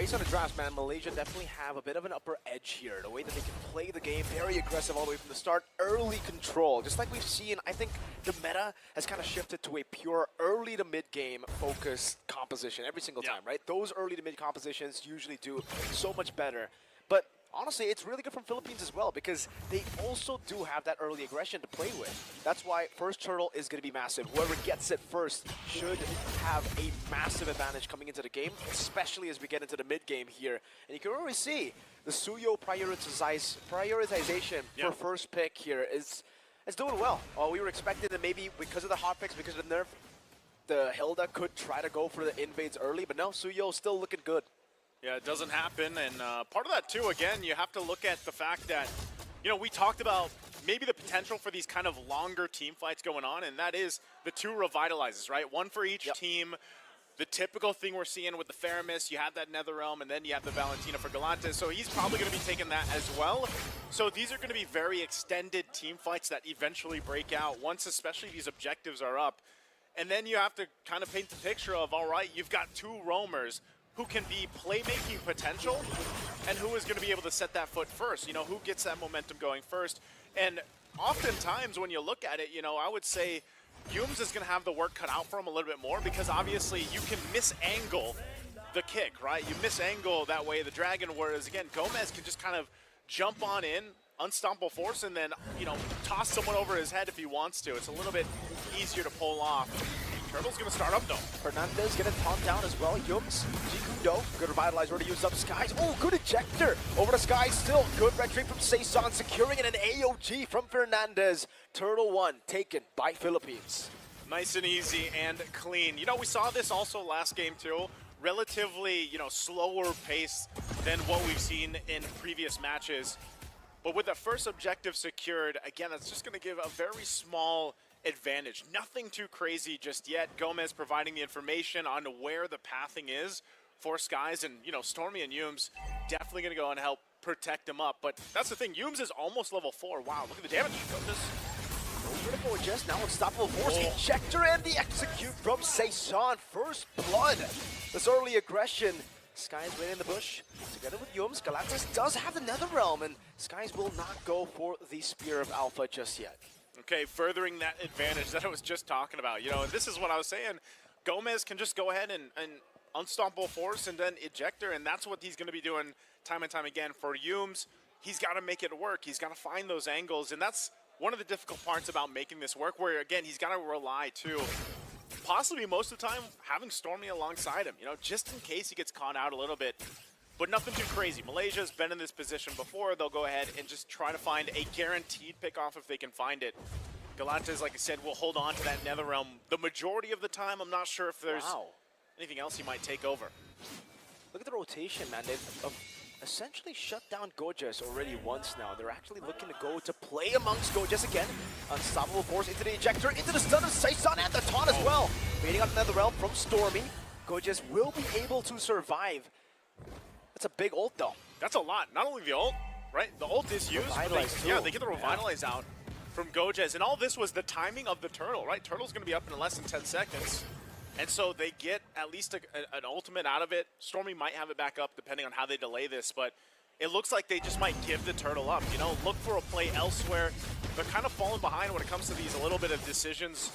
Based on the drafts, man, Malaysia definitely have a bit of an upper edge here. The way that they can play the game, very aggressive all the way from the start, early control. Just like we've seen, I think the meta has kind of shifted to a pure early to mid-game focused composition every single time, right? Those early to mid compositions usually do so much better. But honestly, it's really good from Philippines as well because they also do have that early aggression to play with. That's why first turtle is going to be massive. Whoever gets it first should have a massive advantage coming into the game, especially as we get into the mid-game here. And you can already see the Suyo prioritization for first pick here is doing well. We were expecting that maybe because of the hot picks, because of the nerf, the Hilda could try to go for the invades early, but no, Suyo still looking good. Yeah, it doesn't happen, and part of that too, again, you have to look at the fact that, you know, we talked about maybe the potential for these kind of longer team fights going on, and that is the two revitalizes, right? One for each team. The typical thing we're seeing with the Faramis, you have that Netherrealm, and then you have the Valentina for Galantis, so he's probably going to be taking that as well. So these are going to be very extended team fights that eventually break out once especially these objectives are up. And then you have to kind of paint the picture of, all right, you've got two roamers who can be playmaking potential and who is going to be able to set that foot first. You know, who gets that momentum going first. And oftentimes when you look at it, you know, I would say Yums is going to have the work cut out for him a little bit more because obviously you can misangle the kick, right? You misangle that way the dragon, whereas again, Gomez can just kind of jump on in, unstoppable force, and then, you know, toss someone over his head if he wants to. It's a little bit easier to pull off. Turtle's gonna start up though. Fernandez getting taunt down as well. Yums, Jikudo, good revitalize, already used up Skies. Oh, good ejector over to Skies still. Good red tree from Saison, securing it, an AOG from Fernandez. Turtle 1 taken by Philippines. Nice and easy and clean. You know, we saw this also last game too. Relatively, you know, slower pace than what we've seen in previous matches. But with the first objective secured, again, that's just gonna give a very small advantage. Nothing too crazy just yet. Gomez providing the information on where the pathing is for Skies, and you know, Stormy and Yums definitely going to go and help protect him up. But that's the thing, Yums is almost level 4. Wow, look at the damage. Critical just now, unstoppable force, ejector, and the execute from Saison. First blood. This early aggression. Skies waiting in the bush. Together with Yums, Galantis does have the Netherrealm, and Skies will not go for the Spear of Alpha just yet. Okay, furthering that advantage that I was just talking about. You know, and this is what I was saying. Gomez can just go ahead and unstoppable force and then ejector, and that's what he's going to be doing time and time again. For Yums, he's got to make it work. He's got to find those angles, and that's one of the difficult parts about making this work, where, again, he's got to rely, too, possibly most of the time, having Stormy alongside him, you know, just in case he gets caught out a little bit. But nothing too crazy. Malaysia's been in this position before. They'll go ahead and just try to find a guaranteed pick-off if they can find it. Galantis, like I said, will hold on to that Netherrealm the majority of the time. I'm not sure if there's anything else he might take over. Look at the rotation, man. They've essentially shut down Gojas already once now. They're actually looking to go to play amongst Gojas again. Unstoppable force into the ejector, into the stun of Saison, and the taunt as well. Waiting on Netherrealm from Stormy. Gojas will be able to survive. That's a big ult, though. That's a lot. Not only the ult, right? The ult is used. They get the Revitalize out from Gojas. And all this was the timing of the Turtle, right? Turtle's going to be up in less than 10 seconds. And so they get at least an ultimate out of it. Stormy might have it back up depending on how they delay this. But it looks like they just might give the Turtle up. You know, look for a play elsewhere. They're kind of falling behind when it comes to these a little bit of decisions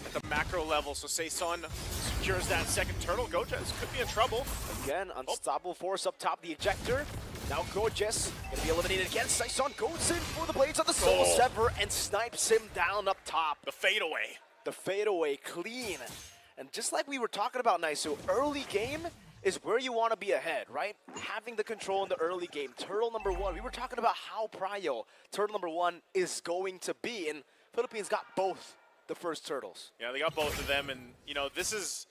at the macro level. So Saison secures that second Turtle. Gojas could be in trouble. Again, unstoppable force up top, the ejector. Now Gojas gonna be eliminated again. Saison goes in for the blades on the Soul Sever and snipes him down up top. The fadeaway. The fadeaway clean. And just like we were talking about, Naisu, early game is where you want to be ahead, right? Having the control in the early game. Turtle number 1, we were talking about how prio Turtle number 1 is going to be, and Philippines got both the first Turtles. Yeah, they got both of them, and you know, this is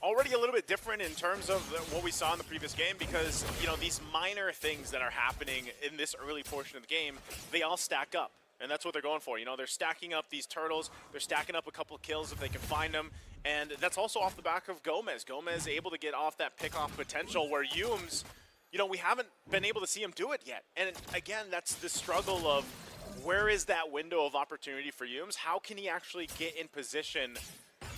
already a little bit different in terms of what we saw in the previous game, because you know, these minor things that are happening in this early portion of the game, they all stack up, and that's what they're going for. You know, they're stacking up these Turtles, they're stacking up a couple of kills if they can find them, and that's also off the back of Gomez. Gomez able to get off that pick-off potential, where Yums, you know, we haven't been able to see him do it yet. And again, that's the struggle of where is that window of opportunity for Yums? How can he actually get in position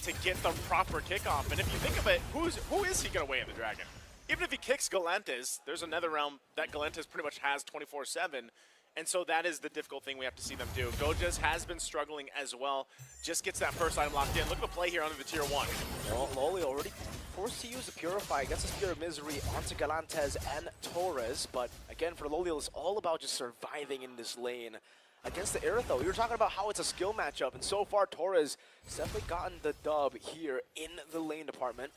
to get the proper kickoff? And if you think of it, who is he going to weigh in the Dragon? even if he kicks Galantes, there's another realm that Galantes pretty much has 24/7. And so that is the difficult thing we have to see them do. Gojas has been struggling as well. Just gets that first item locked in. Look at the play here under the tier 1. Well, Loli already forced to use the Purify, gets the Spear of Misery onto Galantes and Torres. But again, for Loli, it's all about just surviving in this lane. Against the Iritho, we were talking about how it's a skill matchup, and so far Torres has definitely gotten the dub here in the lane department.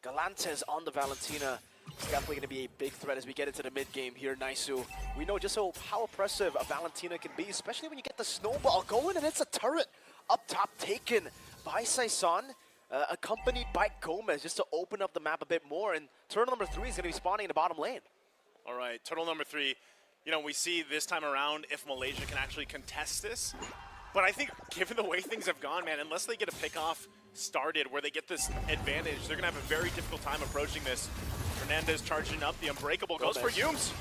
Galantes on the Valentina. It's definitely going to be a big threat as we get into the mid-game here, Naisu. We know just how oppressive a Valentina can be, especially when you get the snowball going, and it's a turret up top taken by Saison, accompanied by Gomez, just to open up the map a bit more. And turtle number 3 is going to be spawning in the bottom lane. All right, turtle number 3. You know, we see this time around if Malaysia can actually contest this. But I think given the way things have gone, man, unless they get a pick-off started where they get this advantage, they're going to have a very difficult time approaching this. Fernandez charging up, the Unbreakable goes for Yumes.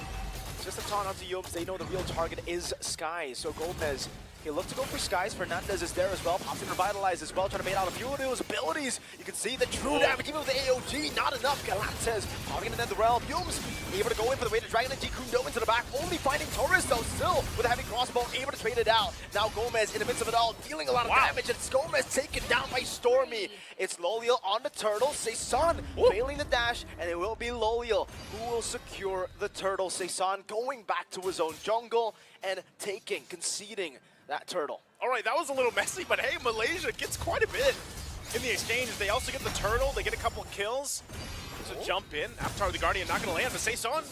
Just a taunt onto Yumes. They know the real target is Skies. So Gomez, he looked to go for Skies. Fernandez is there as well. Pops in Revitalize as well, trying to bait out a few of those abilities. You can see the true damage, even with the AOG, not enough. Galantes popping in the realm. Yumes able to go in for the way to Dragon and Jikundo into the back. Only finding Torres though, still with a heavy crossbow, able to trade it out. Now Gomez in the midst of it all, dealing a lot of damage. And it's Gomez taken down by Stormy. It's Loliel on the turtle. Saison failing the dash, and it will be Loliel who will secure the turtle. Saison going back to his own jungle and conceding that turtle. All right, that was a little messy, but hey, Malaysia gets quite a bit in the exchange. They also get the turtle. They get a couple of kills. There's a jump in. Avatar of the Guardian not going to land, but Saison, are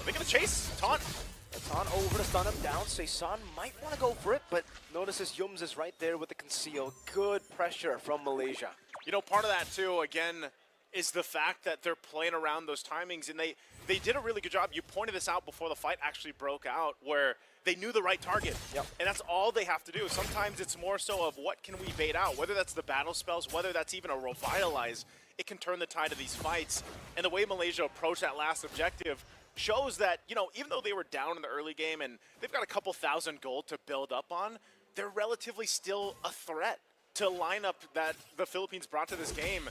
they going to chase? Taunt. Taunt over to stun him down. Saison might want to go for it, but notices Yumes is right there with the conceal. Good pressure from Malaysia. You know, part of that too, again, is the fact that they're playing around those timings, and they did a really good job. You pointed this out before the fight actually broke out, where they knew the right target. Yep. And that's all they have to do. Sometimes it's more so of what can we bait out, whether that's the battle spells, whether that's even a Revitalize. It can turn the tide of these fights. And the way Malaysia approached that last objective shows that, you know, even though they were down in the early game and they've got a couple thousand gold to build up on, they're relatively still a threat to lineup that the Philippines brought to this game.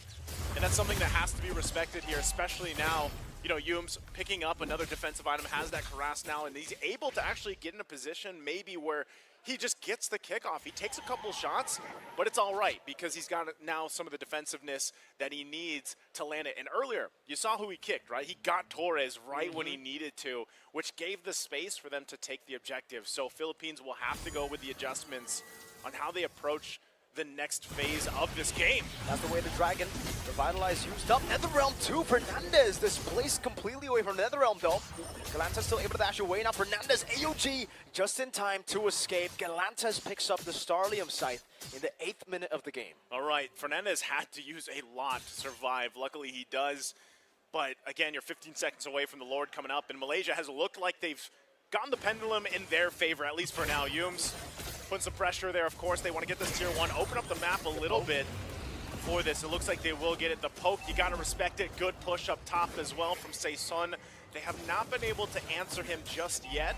And that's something that has to be respected here, especially now. You know, Yumes picking up another defensive item, has that Harass now, and he's able to actually get in a position maybe where he just gets the kickoff. He takes a couple shots, but it's all right because he's got now some of the defensiveness that he needs to land it. And earlier, you saw who he kicked, right? He got Torres right when he needed to, which gave the space for them to take the objective. So Philippines will have to go with the adjustments on how they approach the next phase of this game. That's the way the Dragon Revitalize used up. Netherrealm 2, Fernandez displaced completely away from Netherrealm though. Galantes still able to dash away. Now Fernandez AOG just in time to escape. Galantes picks up the Starlium Scythe in the 8th minute of the game. All right, Fernandez had to use a lot to survive. Luckily he does. But again, you're 15 seconds away from the Lord coming up, and Malaysia has looked like they've gotten the pendulum in their favor, at least for now. Yumes putting some pressure there, of course. They want to get this tier 1, open up the map a little bit for this. It looks like they will get it. The poke, you got to respect it. Good push up top as well from Saison. They have not been able to answer him just yet.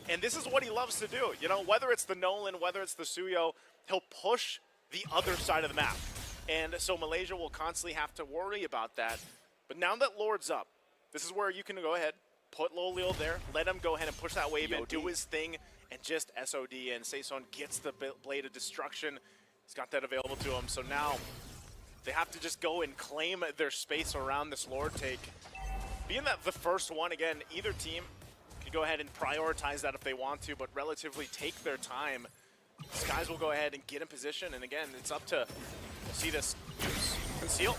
And this is what he loves to do. You know, whether it's the Nolan, whether it's the Suyo, he'll push the other side of the map. And so Malaysia will constantly have to worry about that. But now that Lord's up, this is where you can go ahead, put Loliel there, let him go ahead and push that wave in, do his thing, and just SOD, and Saison gets the Blade of Destruction. He's got that available to him, so now they have to just go and claim their space around this Lord take. Being that the first one, again, either team can go ahead and prioritize that if they want to, but relatively take their time. Skies will go ahead and get in position, and again, it's up to, we'll see this, conceal.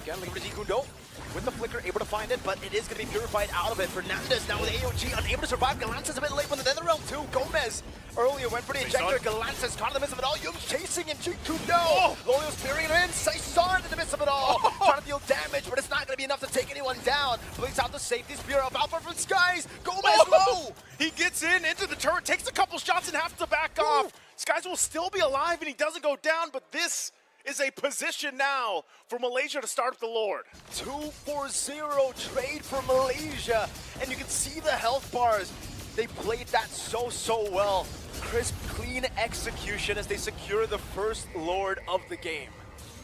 Again, looking for Jikundo with the flicker, able to find it, but it is going to be purified out of it. Fernandez now with AOG, unable to survive. Galantes a bit late with the Netherrealm too. Gomez earlier went for the ejector. Galantes caught in the midst of it all. Yumes chasing him. Jikundo. Loliel spearing it in. Saison in the midst of it all. Trying to deal damage, but it's not going to be enough to take anyone down. Bleeds out the safety spear of Alpha from Skies. Gomez low. He gets into the turret, takes a couple shots and has to back off. Skies will still be alive and he doesn't go down, but this is a position now for Malaysia to start up the Lord. 2-4-0 trade for Malaysia. And you can see the health bars. They played that so well. Crisp, clean execution as they secure the first Lord of the game.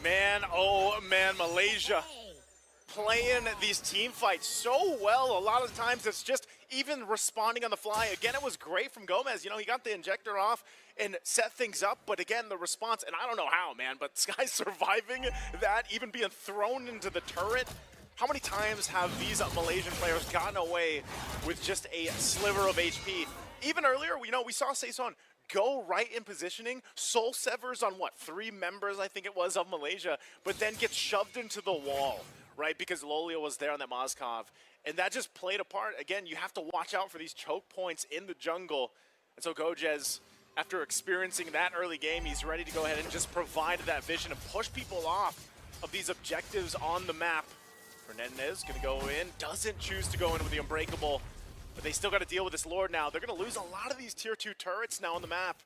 Man, oh man, Malaysia playing these team fights so well. A lot of times it's just even responding on the fly. Again, it was great from Gomez. You know, he got the injector off and set things up, but again, the response, and I don't know how, man, but Sky's surviving that, even being thrown into the turret. How many times have these Malaysian players gotten away with just a sliver of HP? Even earlier, you know, we saw Saison go right in positioning, soul severs on what, 3 members, I think it was, of Malaysia, but then gets shoved into the wall, right, because Lolio was there on that Mozkov, and that just played a part. Again, you have to watch out for these choke points in the jungle, and so Gojez, after experiencing that early game, he's ready to go ahead and just provide that vision and push people off of these objectives on the map. Fernandez gonna go in, doesn't choose to go in with the Unbreakable, but they still got to deal with this Lord now. They're gonna lose a lot of these tier 2 turrets now on the map.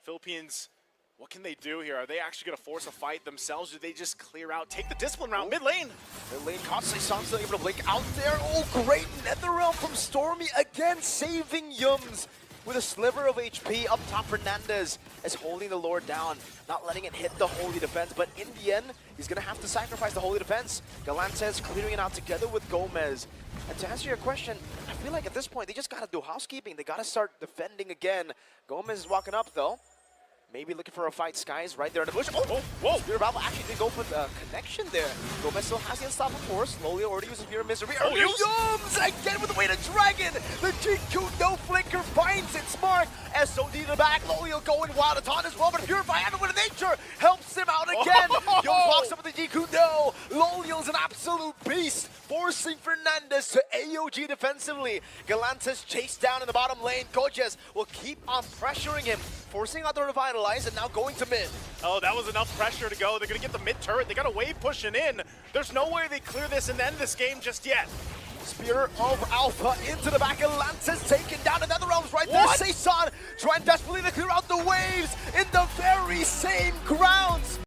Philippines, what can they do here? Are they actually gonna force a fight themselves? Do they just clear out, take the discipline round, mid lane? Mid lane, Saison still able to blink out there. Oh, great Netherrealm from Stormy again, saving Yums with a sliver of HP up top. Fernandez is holding the Lord down, not letting it hit the Holy Defense, but in the end, he's gonna have to sacrifice the Holy Defense. Galantes clearing it out together with Gomez. And to answer your question, I feel like at this point, they just gotta do housekeeping. They gotta start defending again. Gomez is walking up though. Maybe looking for a fight. Sky's right there in the bush. Oh, whoa! Spirit Battle actually did go for the connection there. Gomez still has the unstoppable force. Slowly already using Fear of Misery. Oh, Yums again with the weight of Dragon. The GQ no flinker finds its mark. SOD to the back. Lolio going wild. A taunt as well, but Purify and with nature helps him out again. Yums walks up with the GQ no. Lolio's an absolute beast, forcing Fernandez to AOG defensively. Galantes chased down in the bottom lane. Gojez will keep on pressuring him, forcing out the Revitalize, and now going to mid. Oh, that was enough pressure to go. They're going to get the mid turret. They got a wave pushing in. There's no way they clear this and end this game just yet. Spear of Alpha into the back. Atlantis taken down. Another realm's right there. Saison trying desperately to clear out the waves in the very same ground.